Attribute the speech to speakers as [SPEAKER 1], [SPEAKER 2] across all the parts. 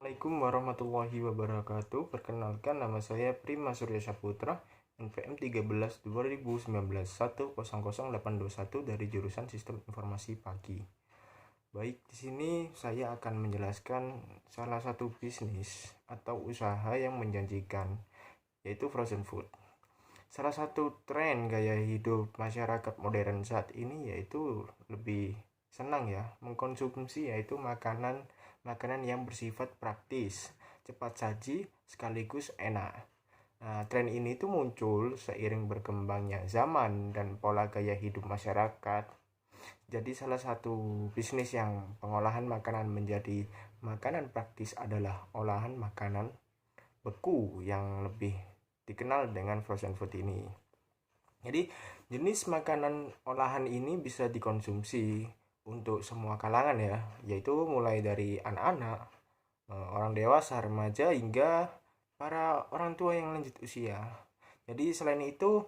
[SPEAKER 1] Assalamualaikum warahmatullahi wabarakatuh. Perkenalkan, nama saya Prima Surya Saputra, NPM 13 2019 1000821 dari jurusan Sistem Informasi Pagi. Baik, di sini saya akan menjelaskan salah satu bisnis atau usaha yang menjanjikan, yaitu frozen food. Salah satu tren gaya hidup masyarakat modern saat ini yaitu lebih senang mengkonsumsi yaitu makanan yang bersifat praktis, cepat saji, sekaligus enak. Nah, tren ini tuh muncul seiring berkembangnya zaman dan pola gaya hidup masyarakat. Jadi salah satu bisnis yang pengolahan makanan menjadi makanan praktis adalah olahan makanan beku yang lebih dikenal dengan frozen food ini. Jadi jenis makanan olahan ini bisa dikonsumsi untuk semua kalangan yaitu mulai dari anak-anak, orang dewasa, remaja, hingga para orang tua yang lanjut usia. Jadi selain itu,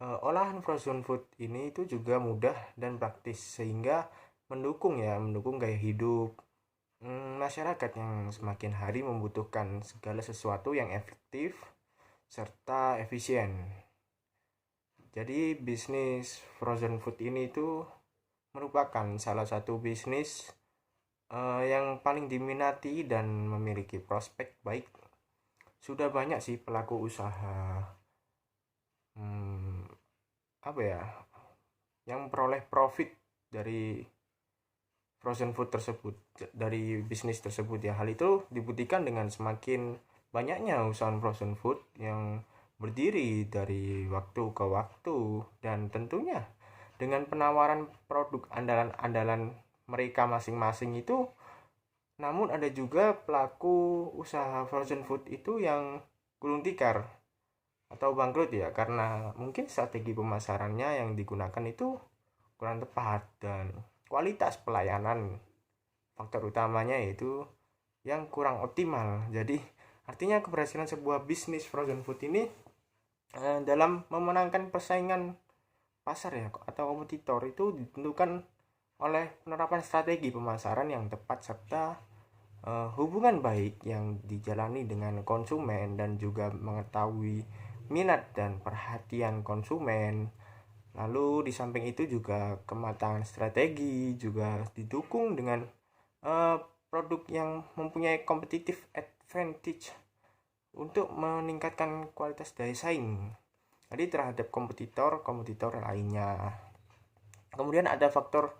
[SPEAKER 1] olahan frozen food ini itu juga mudah dan praktis sehingga mendukung gaya hidup masyarakat yang semakin hari membutuhkan segala sesuatu yang efektif serta efisien. Jadi bisnis frozen food ini itu merupakan salah satu bisnis yang paling diminati dan memiliki prospek baik. Sudah banyak sih pelaku usaha yang memperoleh profit dari frozen food tersebut, dari bisnis tersebut ya. Hal itu dibuktikan dengan semakin banyaknya usaha frozen food yang berdiri dari waktu ke waktu, dan tentunya dengan penawaran produk andalan-andalan mereka masing-masing itu. Namun ada juga pelaku usaha frozen food itu yang gulung tikar atau bangkrut karena mungkin strategi pemasarannya yang digunakan itu kurang tepat dan kualitas pelayanan faktor utamanya yaitu yang kurang optimal. Jadi artinya keberhasilan sebuah bisnis frozen food ini dalam memenangkan persaingan pasar atau kompetitor itu ditentukan oleh penerapan strategi pemasaran yang tepat serta hubungan baik yang dijalani dengan konsumen dan juga mengetahui minat dan perhatian konsumen. Lalu di samping itu juga kematangan strategi juga didukung dengan produk yang mempunyai competitive advantage untuk meningkatkan kualitas daya saing jadi terhadap kompetitor lainnya. Kemudian ada faktor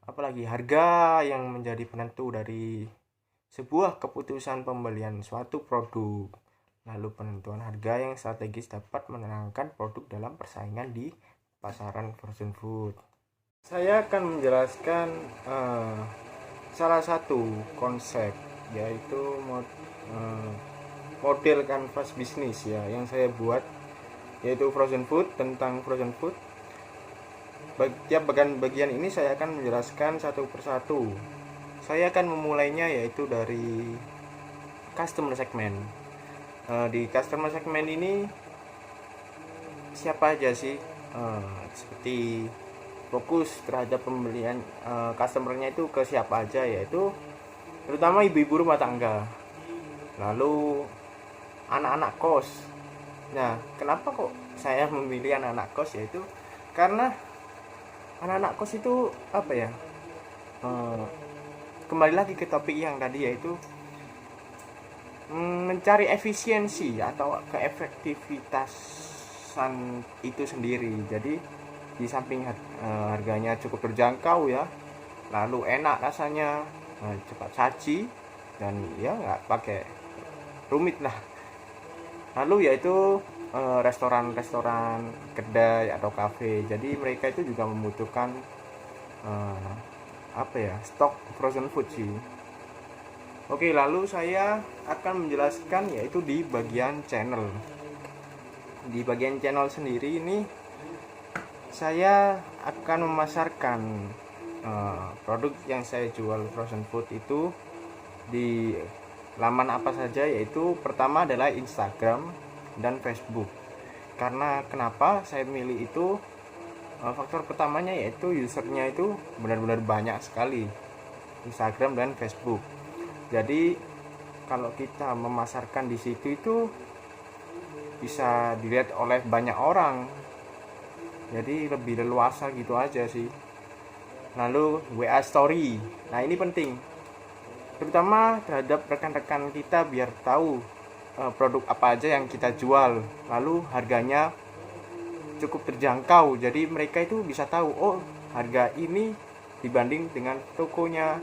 [SPEAKER 1] apalagi harga yang menjadi penentu dari sebuah keputusan pembelian suatu produk. Lalu penentuan harga yang strategis dapat menenangkan produk dalam persaingan di pasaran frozen food. Saya akan menjelaskan salah satu konsep yaitu model kanvas bisnis yang saya buat, yaitu frozen food. Tentang frozen food, tiap bagian ini saya akan menjelaskan satu persatu. Saya akan memulainya yaitu dari customer segment. Di customer segment ini siapa aja sih? Seperti fokus terhadap pembelian customernya itu ke siapa aja, yaitu terutama ibu-ibu rumah tangga, lalu anak-anak kos. Nah, kenapa kok saya memilih anak-anak kos? Yaitu karena anak-anak kos itu kembali lagi ke topik yang tadi, yaitu mencari efisiensi atau keefektivitasan itu sendiri. Jadi di samping harganya cukup terjangkau lalu enak rasanya, cepat saji, dan nggak pakai rumit lah. Lalu yaitu restoran-restoran, kedai atau kafe. Jadi mereka itu juga membutuhkan stok frozen food sih. Oke, lalu saya akan menjelaskan yaitu di bagian channel. Di bagian channel sendiri ini saya akan memasarkan produk yang saya jual frozen food itu di laman apa saja, yaitu pertama adalah Instagram dan Facebook. Karena kenapa saya milih itu? Faktor pertamanya yaitu usernya itu benar-benar banyak sekali, Instagram dan Facebook. Jadi kalau kita memasarkan di situ itu bisa dilihat oleh banyak orang, jadi lebih leluasa gitu aja sih. Lalu WA story, nah ini penting terutama terhadap rekan-rekan kita biar tahu produk apa aja yang kita jual, lalu harganya cukup terjangkau, jadi mereka itu bisa tahu, oh harga ini dibanding dengan tokonya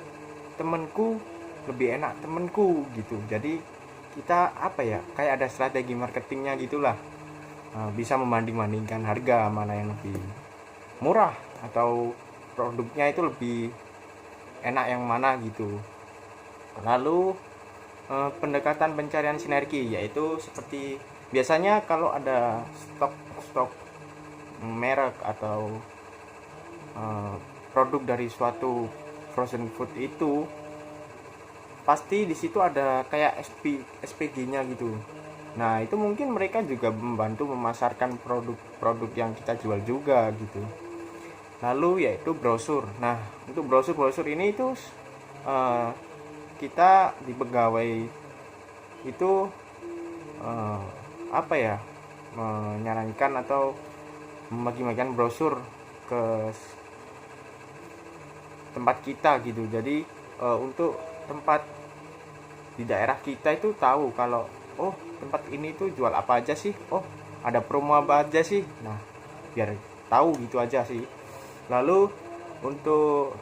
[SPEAKER 1] temenku lebih enak temenku gitu. Jadi kita apa ya, kayak ada strategi marketingnya gitulah. Bisa membanding-bandingkan harga mana yang lebih murah atau produknya itu lebih enak yang mana gitu. Lalu pendekatan pencarian sinergi, yaitu seperti biasanya kalau ada stok merek atau produk dari suatu frozen food itu pasti di situ ada kayak SPG-nya gitu. Nah itu mungkin mereka juga membantu memasarkan produk-produk yang kita jual juga gitu. Lalu yaitu brosur. Nah untuk brosur ini itu kita di pegawai itu apa ya, menyarankan atau membagi-bagikan brosur ke tempat kita gitu. Jadi untuk tempat di daerah kita itu tahu kalau oh tempat ini tuh jual apa aja sih, oh ada promo apa aja sih, nah biar tahu gitu aja sih. Lalu untuk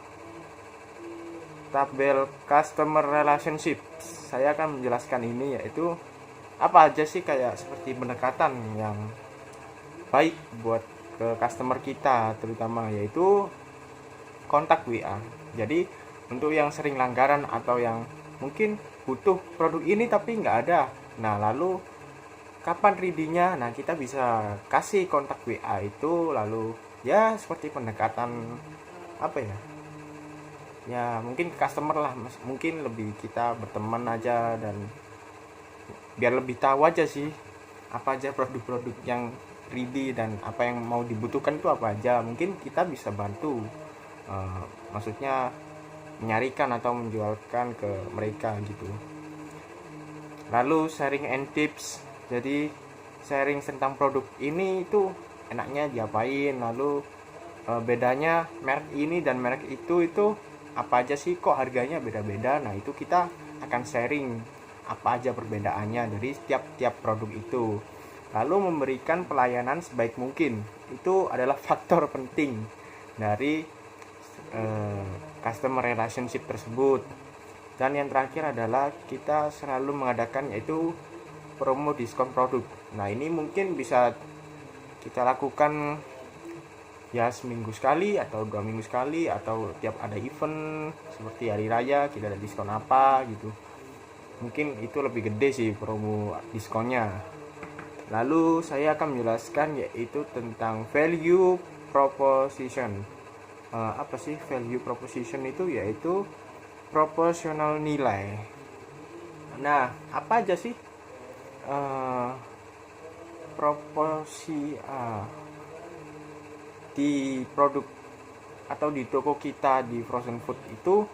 [SPEAKER 1] tabel customer relationship, saya akan menjelaskan ini, yaitu apa aja sih kayak seperti pendekatan yang baik buat ke customer kita, terutama yaitu kontak WA. Jadi untuk yang sering langgaran atau yang mungkin butuh produk ini tapi nggak ada, nah lalu kapan ready-nya, nah kita bisa kasih kontak WA itu. Lalu ya seperti pendekatan apa ya, ya mungkin customer lah, mungkin lebih kita berteman aja dan biar lebih tahu aja sih apa aja produk-produk yang ready dan apa yang mau dibutuhkan itu apa aja, mungkin kita bisa bantu maksudnya menyarikan atau menjualkan ke mereka gitu. Lalu sharing and tips, jadi sharing tentang produk ini itu enaknya diapain, lalu bedanya merek ini dan merek itu apa aja sih, kok harganya beda-beda. Nah itu kita akan sharing apa aja perbedaannya dari tiap produk itu. Lalu memberikan pelayanan sebaik mungkin, itu adalah faktor penting dari customer relationship tersebut. Dan yang terakhir adalah kita selalu mengadakan yaitu promo diskon produk. Nah ini mungkin bisa kita lakukan ya seminggu sekali atau 2 minggu sekali, atau tiap ada event seperti hari raya kita ada diskon apa gitu. Mungkin itu lebih gede sih promo diskonnya. Lalu saya akan menjelaskan yaitu tentang value proposition. Apa sih value proposition itu? Yaitu proporsional nilai. Nah apa aja sih proporsi di produk atau di toko kita di frozen food itu?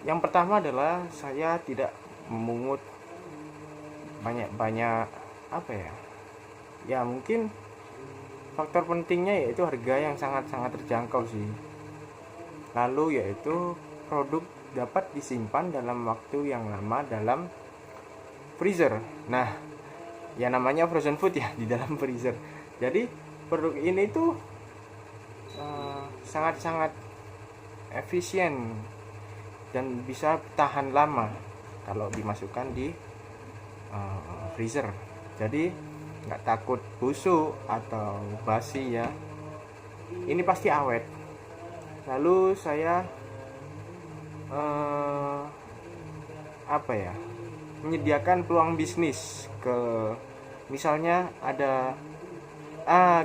[SPEAKER 1] Yang pertama adalah saya tidak memungut banyak apa ya, ya mungkin faktor pentingnya yaitu harga yang sangat-sangat terjangkau sih. Lalu yaitu produk dapat disimpan dalam waktu yang lama dalam freezer. Nah ya namanya frozen food ya, di dalam freezer. Jadi produk ini tuh sangat-sangat efisien dan bisa tahan lama kalau dimasukkan di freezer. Jadi nggak takut busuk atau basi ya, ini pasti awet. Lalu saya apa ya, menyediakan peluang bisnis ke, misalnya ada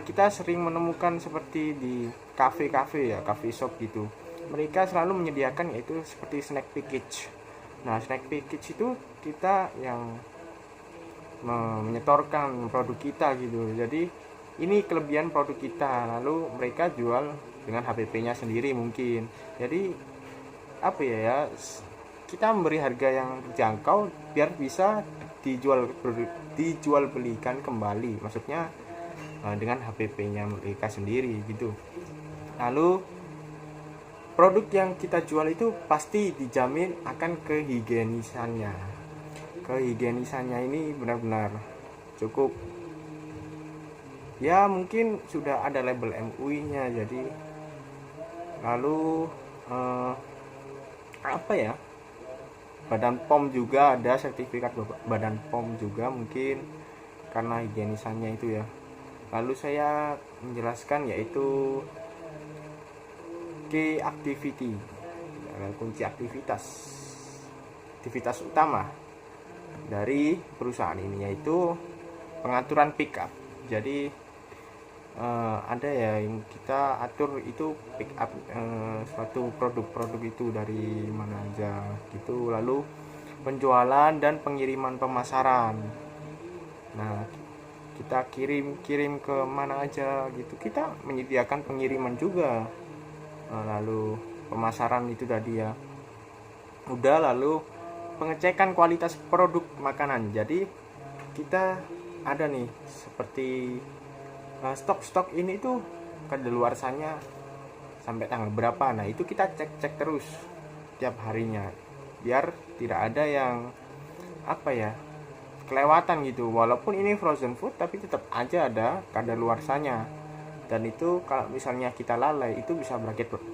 [SPEAKER 1] kita sering menemukan seperti di kafe-kafe ya, cafe shop gitu, mereka selalu menyediakan yaitu seperti snack package. Nah snack package itu kita yang menyetorkan produk kita gitu. Jadi ini kelebihan produk kita, lalu mereka jual dengan HPP-nya sendiri mungkin. Jadi apa ya, kita memberi harga yang terjangkau biar bisa dijual belikan kembali, maksudnya dengan HPP-nya mereka sendiri gitu. Lalu produk yang kita jual itu pasti dijamin akan kehigienisannya. Kehigienisannya ini benar-benar cukup, ya mungkin sudah ada label MUI-nya. Jadi lalu apa ya, Badan POM juga ada sertifikat Badan POM juga, mungkin karena higienisannya itu ya. Lalu saya menjelaskan yaitu key activity, kunci aktivitas utama dari perusahaan ini, yaitu pengaturan pick up. Jadi ada ya yang kita atur itu pick up suatu produk-produk itu dari mana aja gitu. Lalu penjualan dan pengiriman pemasaran. Nah, kita kirim ke mana aja gitu. Kita menyediakan pengiriman juga. Lalu pemasaran itu tadi ya. Udah, lalu pengecekan kualitas produk makanan. Jadi kita ada nih seperti stok ini tuh kadaluarsanya sampai tanggal berapa. Nah, itu kita cek terus tiap harinya biar tidak ada yang kelewatan gitu. Walaupun ini frozen food tapi tetap aja ada kadaluarsanya. Dan itu kalau misalnya kita lalai itu bisa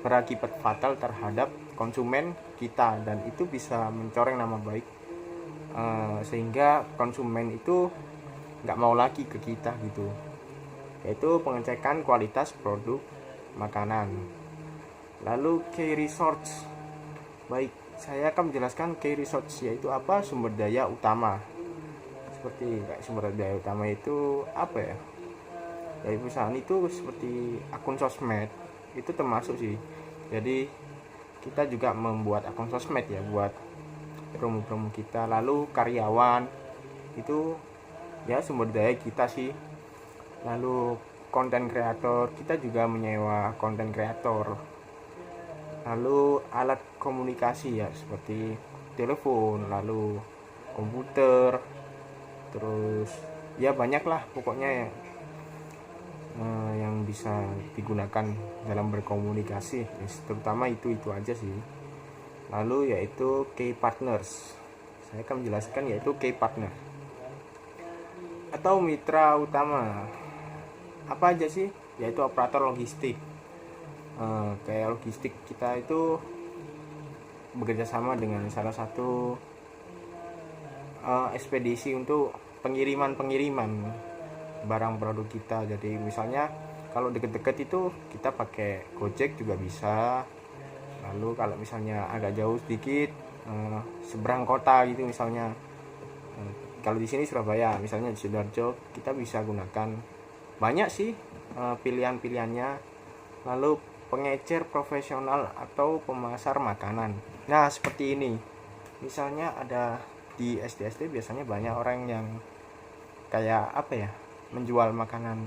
[SPEAKER 1] berakibat fatal terhadap konsumen kita, dan itu bisa mencoreng nama baik sehingga konsumen itu nggak mau lagi ke kita gitu. Yaitu pengecekan kualitas produk makanan. Lalu key resource. Baik, saya akan menjelaskan key resource yaitu apa? Sumber daya utama. Seperti sumber daya utama itu apa ya? Dari perusahaan itu seperti akun sosmed itu termasuk sih. Jadi kita juga membuat akun sosmed ya buat promo-promo kita. Lalu karyawan itu ya sumber daya kita sih. Lalu konten kreator, kita juga menyewa konten kreator. Lalu alat komunikasi ya seperti telepon, lalu komputer, terus ya banyak lah pokoknya yang bisa digunakan dalam berkomunikasi. Terutama itu aja sih. Lalu yaitu key partners. Saya akan menjelaskan yaitu key partner atau mitra utama. Apa aja sih? Yaitu operator logistik. Kayak logistik kita itu bekerja sama dengan salah satu ekspedisi untuk pengiriman barang produk kita. Jadi misalnya kalau deket-deket itu kita pakai Gojek juga bisa. Lalu kalau misalnya agak jauh sedikit seberang kota gitu misalnya, kalau di sini Surabaya misalnya di Sidoarjo, kita bisa gunakan banyak sih pilihan-pilihannya. Lalu pengecer profesional atau pemasar makanan. Nah, seperti ini. Misalnya ada di SD biasanya banyak orang yang kayak menjual makanan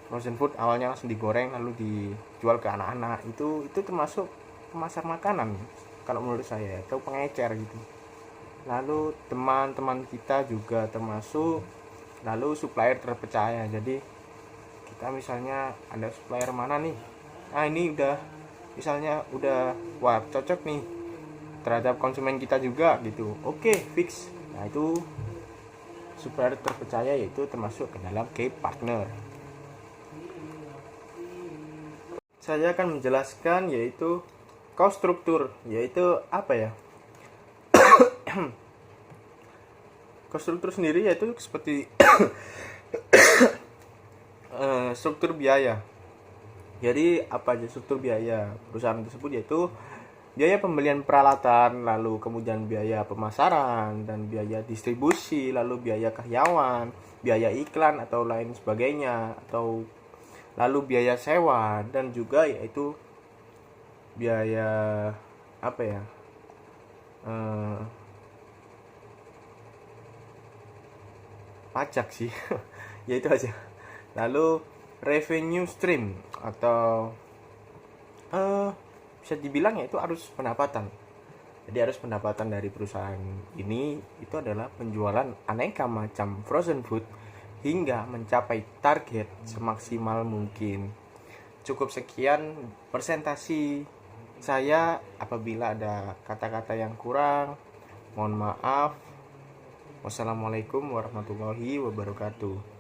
[SPEAKER 1] frozen food, awalnya langsung digoreng lalu dijual ke anak-anak. Itu termasuk pemasar makanan kalau menurut saya, atau pengecer gitu. Lalu teman-teman kita juga termasuk. Lalu supplier terpercaya. Jadi kita misalnya ada supplier mana nih, ini udah wah cocok nih terhadap konsumen kita juga gitu, oke, fix. Nah, itu supplier terpercaya, yaitu termasuk ke dalam key partner. Saya akan menjelaskan yaitu cost struktur, yaitu apa ya? Cost struktur sendiri yaitu seperti struktur biaya. Jadi apa aja struktur biaya perusahaan tersebut? Yaitu biaya pembelian peralatan, lalu kemudian biaya pemasaran dan biaya distribusi, lalu biaya karyawan, biaya iklan atau lain sebagainya, atau lalu biaya sewa, dan juga yaitu biaya pajak sih. Ya itu aja. Lalu revenue stream atau bisa dibilang yaitu arus pendapatan. Jadi harus pendapatan dari perusahaan ini itu adalah penjualan aneka macam frozen food hingga mencapai target semaksimal mungkin. Cukup sekian presentasi saya. Apabila ada kata-kata yang kurang, mohon maaf. Wassalamualaikum warahmatullahi wabarakatuh.